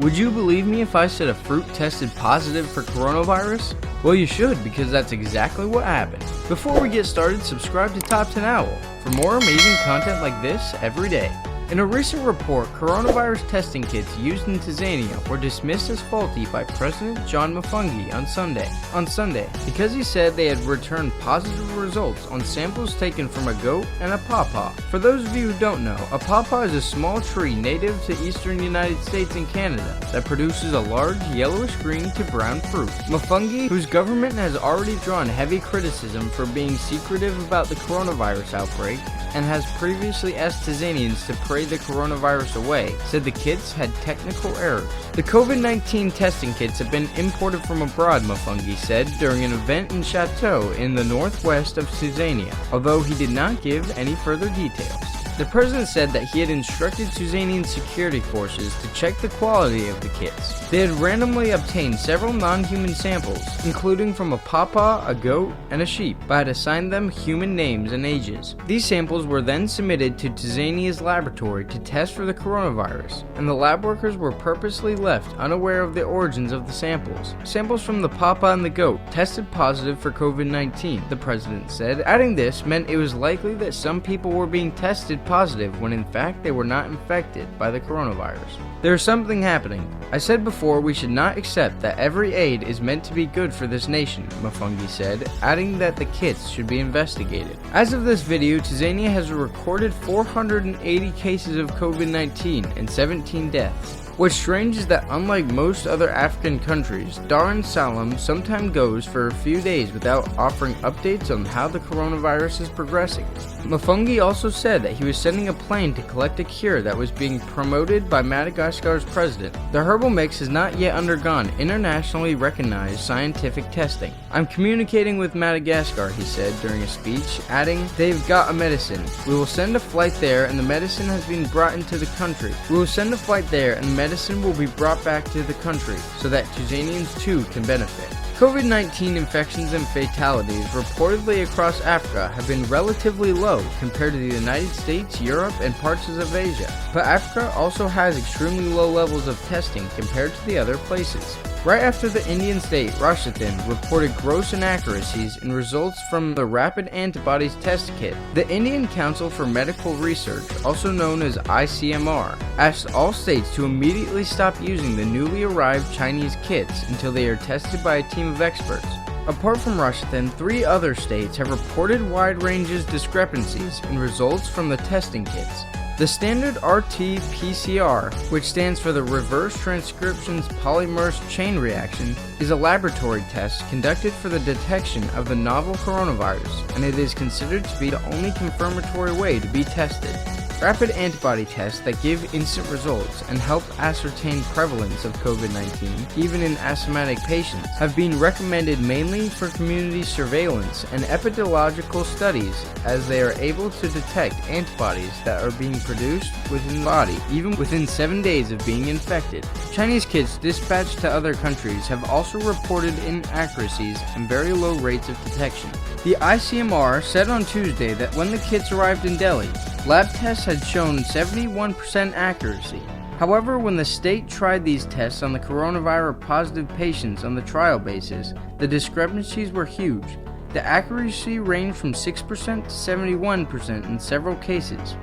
Would you believe me if I said a fruit tested positive for coronavirus? Well, you should, because that's exactly what happened. Before we get started, subscribe to Top 10 Owl for more amazing content like this every day. In a recent report, coronavirus testing kits used in Tanzania were dismissed as faulty by President John Mfungi on Sunday because he said they had returned positive results on samples taken from a goat and a pawpaw. For those of you who don't know, a pawpaw is a small tree native to eastern United States and Canada that produces a large yellowish green to brown fruit. Mfungi, whose government has already drawn heavy criticism for being secretive about the coronavirus outbreak, and has previously asked Tanzanians to pray the coronavirus away, said the kits had technical errors. The COVID-19 testing kits have been imported from abroad, Mfungi said during an event in Chateau in the northwest of Tanzania, although he did not give any further details. The president said that he had instructed Tanzanian security forces to check the quality of the kits. They had randomly obtained several non-human samples, including from a pawpaw, a goat, and a sheep, but had assigned them human names and ages. These samples were then submitted to Tanzania's laboratory to test for the coronavirus, and the lab workers were purposely left unaware of the origins of the samples. Samples from the pawpaw and the goat tested positive for COVID-19, the president said, adding this meant it was likely that some people were being tested positive when in fact they were not infected by the coronavirus. There is something happening. I said before we should not accept that every aid is meant to be good for this nation, Mfungi said, adding that the kits should be investigated. As of this video, Tanzania has recorded 480 cases of COVID-19 and 17 deaths. What's strange is that unlike most other African countries, Dar es Salaam sometimes goes for a few days without offering updates on how the coronavirus is progressing. Mfungi also said that he was sending a plane to collect a cure that was being promoted by Madagascar's president. The herbal mix has not yet undergone internationally recognized scientific testing. I'm communicating with Madagascar, he said during a speech, adding, they've got a medicine. We will send a flight there and the medicine has been brought into the country. We will send a flight there and medicine will be brought back to the country so that Tanzanians too can benefit. COVID-19 infections and fatalities reportedly across Africa have been relatively low compared to the United States, Europe, and parts of Asia. But Africa also has extremely low levels of testing compared to the other places. Right after the Indian state, Rajasthan, reported gross inaccuracies in results from the rapid antibodies test kit, the Indian Council for Medical Research, also known as ICMR, asked all states to immediately stop using the newly arrived Chinese kits until they are tested by a team of experts. Apart from Rajasthan, 3 other states have reported wide ranges discrepancies in results from the testing kits. The standard RT-PCR, which stands for the Reverse Transcriptions Polymerase Chain Reaction, is a laboratory test conducted for the detection of the novel coronavirus, and it is considered to be the only confirmatory way to be tested. Rapid antibody tests that give instant results and help ascertain prevalence of COVID-19, even in asthmatic patients, have been recommended mainly for community surveillance and epidemiological studies, as they are able to detect antibodies that are being produced within the body, even within 7 days of being infected. Chinese kits dispatched to other countries have also reported inaccuracies and very low rates of detection. The ICMR said on Tuesday that when the kits arrived in Delhi, lab tests had shown 71% accuracy. However, when the state tried these tests on the coronavirus positive patients on the trial basis, the discrepancies were huge. The accuracy ranged from 6% to 71% in several cases.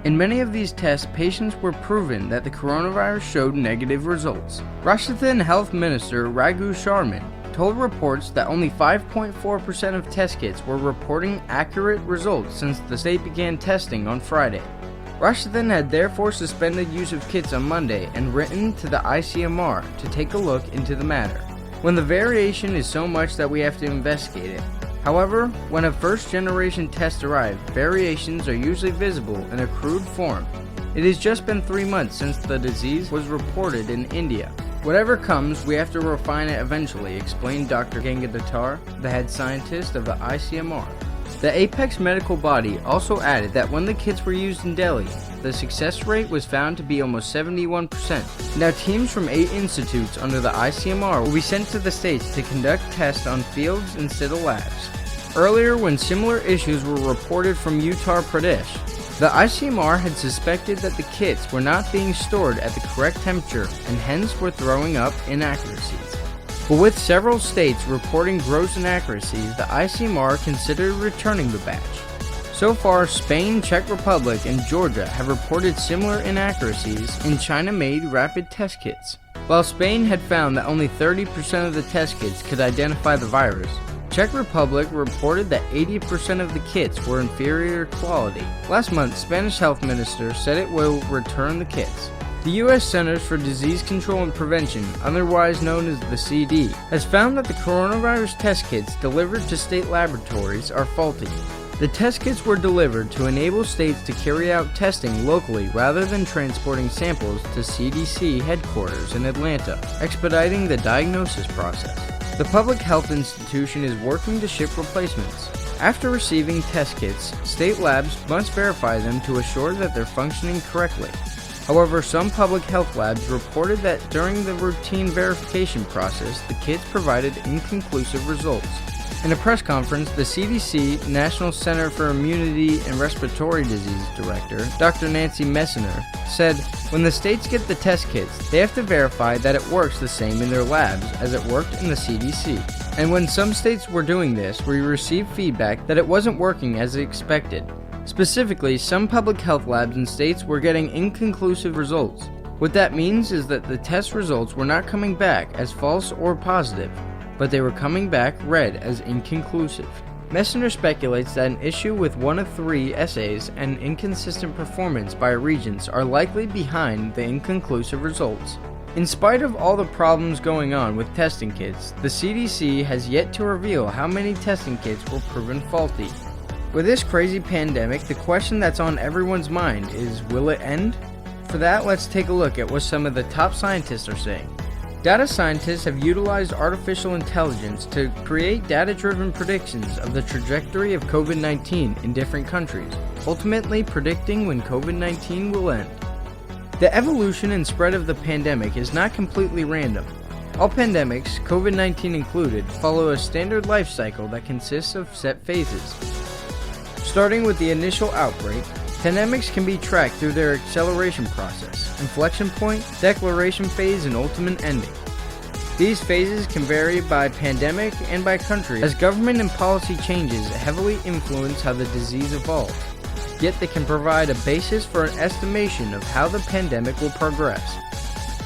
In many of these tests, patients were proven that the coronavirus showed negative results. Rajasthan Health Minister Raghu Sharman told reports that only 5.4% of test kits were reporting accurate results since the state began testing on Friday. Rajasthan had therefore suspended use of kits on Monday and written to the ICMR to take a look into the matter, when the variation is so much that we have to investigate it. However, when a first-generation test arrived, variations are usually visible in a crude form. It has just been 3 months since the disease was reported in India. Whatever comes, we have to refine it eventually, explained Dr. Gangadhar, the head scientist of the ICMR. The apex medical body also added that when the kits were used in Delhi, the success rate was found to be almost 71%. Now teams from 8 institutes under the ICMR will be sent to the states to conduct tests on fields instead of labs. Earlier, when similar issues were reported from Uttar Pradesh, The ICMR had suspected that the kits were not being stored at the correct temperature and hence were throwing up inaccuracies. But with several states reporting gross inaccuracies, the ICMR considered returning the batch. So far, Spain, Czech Republic, and Georgia have reported similar inaccuracies in China-made rapid test kits. While Spain had found that only 30% of the test kits could identify the virus, Czech Republic reported that 80% of the kits were inferior quality. Last month, Spanish health minister said it will return the kits. The U.S. Centers for Disease Control and Prevention, otherwise known as the CD, has found that the coronavirus test kits delivered to state laboratories are faulty. The test kits were delivered to enable states to carry out testing locally rather than transporting samples to CDC headquarters in Atlanta, expediting the diagnosis process. The public health institution is working to ship replacements. After receiving test kits, state labs must verify them to assure that they're functioning correctly. However, some public health labs reported that during the routine verification process, the kits provided inconclusive results. In a press conference, the CDC National Center for Immunity and Respiratory Disease Director, Dr. Nancy Messner, said, "When the states get the test kits, they have to verify that it works the same in their labs as it worked in the CDC. And when some states were doing this, we received feedback that it wasn't working as expected. Specifically, some public health labs in states were getting inconclusive results. What that means is that the test results were not coming back as false or positive, but they were coming back red as inconclusive." Messner speculates that an issue with one of 3 assays and inconsistent performance by regions are likely behind the inconclusive results. In spite of all the problems going on with testing kits, the CDC has yet to reveal how many testing kits were proven faulty. With this crazy pandemic, the question that's on everyone's mind is, will it end? For that, let's take a look at what some of the top scientists are saying. Data scientists have utilized artificial intelligence to create data-driven predictions of the trajectory of COVID-19 in different countries, ultimately predicting when COVID-19 will end. The evolution and spread of the pandemic is not completely random. All pandemics, COVID-19 included, follow a standard life cycle that consists of set phases. Starting with the initial outbreak, pandemics can be tracked through their acceleration process, inflection point, declaration phase, and ultimate ending. These phases can vary by pandemic and by country, as government and policy changes heavily influence how the disease evolves. Yet they can provide a basis for an estimation of how the pandemic will progress.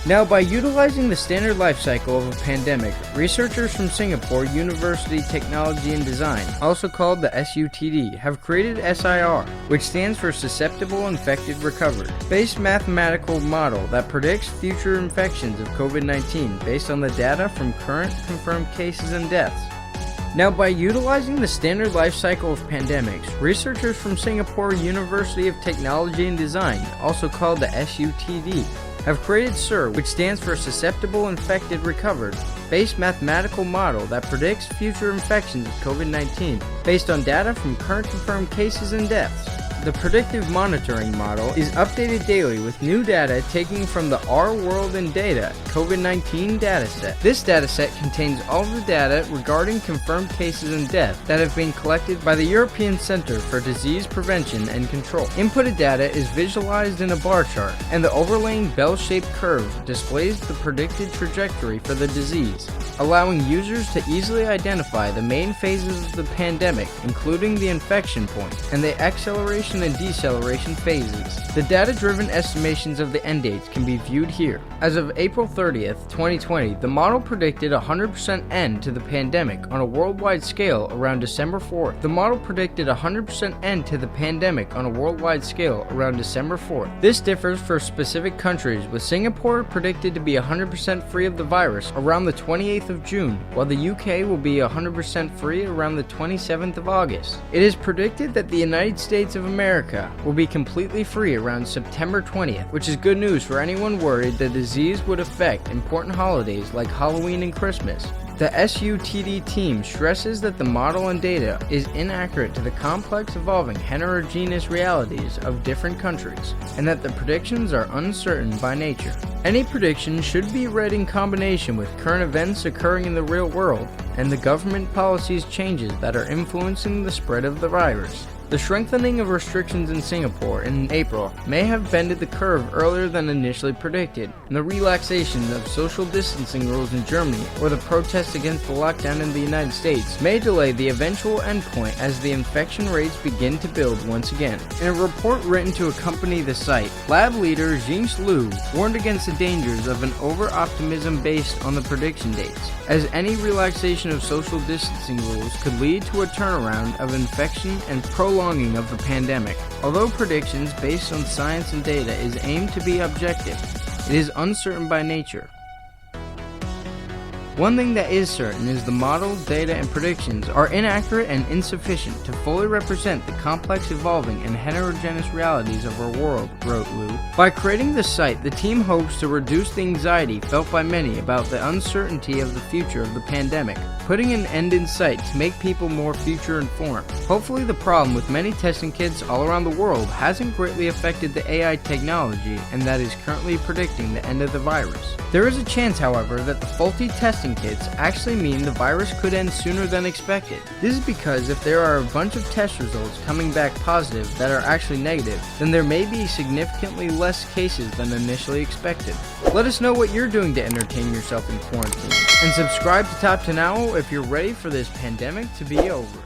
Now, by utilizing the standard life cycle of a pandemic, researchers from Singapore University Technology and Design, also called the SUTD, have created SIR, which stands for Susceptible Infected Recovered, based mathematical model that predicts future infections of COVID-19 based on the data from current confirmed cases and deaths. Now, by utilizing the standard life cycle of pandemics, researchers from Singapore University of Technology and Design, also called the SUTD, have created SIR, which stands for Susceptible Infected Recovered, based mathematical model that predicts future infections of COVID-19 based on data from current confirmed cases and deaths. The predictive monitoring model is updated daily with new data taken from the Our World in Data COVID-19 dataset. This dataset contains all the data regarding confirmed cases and deaths that have been collected by the European Centre for Disease Prevention and Control. Inputted data is visualized in a bar chart, and the overlaying bell-shaped curve displays the predicted trajectory for the disease, allowing users to easily identify the main phases of the pandemic, including the infection point and the acceleration and deceleration phases. The data-driven estimations of the end dates can be viewed here. As of April 30th, 2020, the model predicted a 100% end to the pandemic on a worldwide scale around December 4th. The model predicted a 100% end to the pandemic on a worldwide scale around December 4th. This differs for specific countries, with Singapore predicted to be 100% free of the virus around the 28th of June, while the UK will be 100% free around the 27th of August. It is predicted that the United States of America will be completely free around September 20th, which is good news for anyone worried the disease would affect important holidays like Halloween and Christmas. The SUTD team stresses that the model and data is inaccurate to the complex, evolving, heterogeneous realities of different countries, and that the predictions are uncertain by nature. Any prediction should be read in combination with current events occurring in the real world and the government policies changes that are influencing the spread of the virus. The strengthening of restrictions in Singapore in April may have bended the curve earlier than initially predicted, and the relaxation of social distancing rules in Germany or the protests against the lockdown in the United States may delay the eventual endpoint as the infection rates begin to build once again. In a report written to accompany the site, lab leader Jing's Liu warned against the dangers of an over-optimism based on the prediction dates, as any relaxation of social distancing rules could lead to a turnaround of infection and prolonging of the pandemic. Although predictions based on science and data is aimed to be objective, it is uncertain by nature. One thing that is certain is the model, data, and predictions are inaccurate and insufficient to fully represent the complex, evolving, and heterogeneous realities of our world, wrote Liu. By creating this site, the team hopes to reduce the anxiety felt by many about the uncertainty of the future of the pandemic, putting an end in sight to make people more future informed. Hopefully the problem with many testing kits all around the world hasn't greatly affected the AI technology and that is currently predicting the end of the virus. There is a chance, however, that the faulty testing kits actually mean the virus could end sooner than expected. This is because if there are a bunch of test results coming back positive that are actually negative, then there may be significantly less cases than initially expected. Let us know what you're doing to entertain yourself in quarantine, and subscribe to Top 10 Owl if you're ready for this pandemic to be over.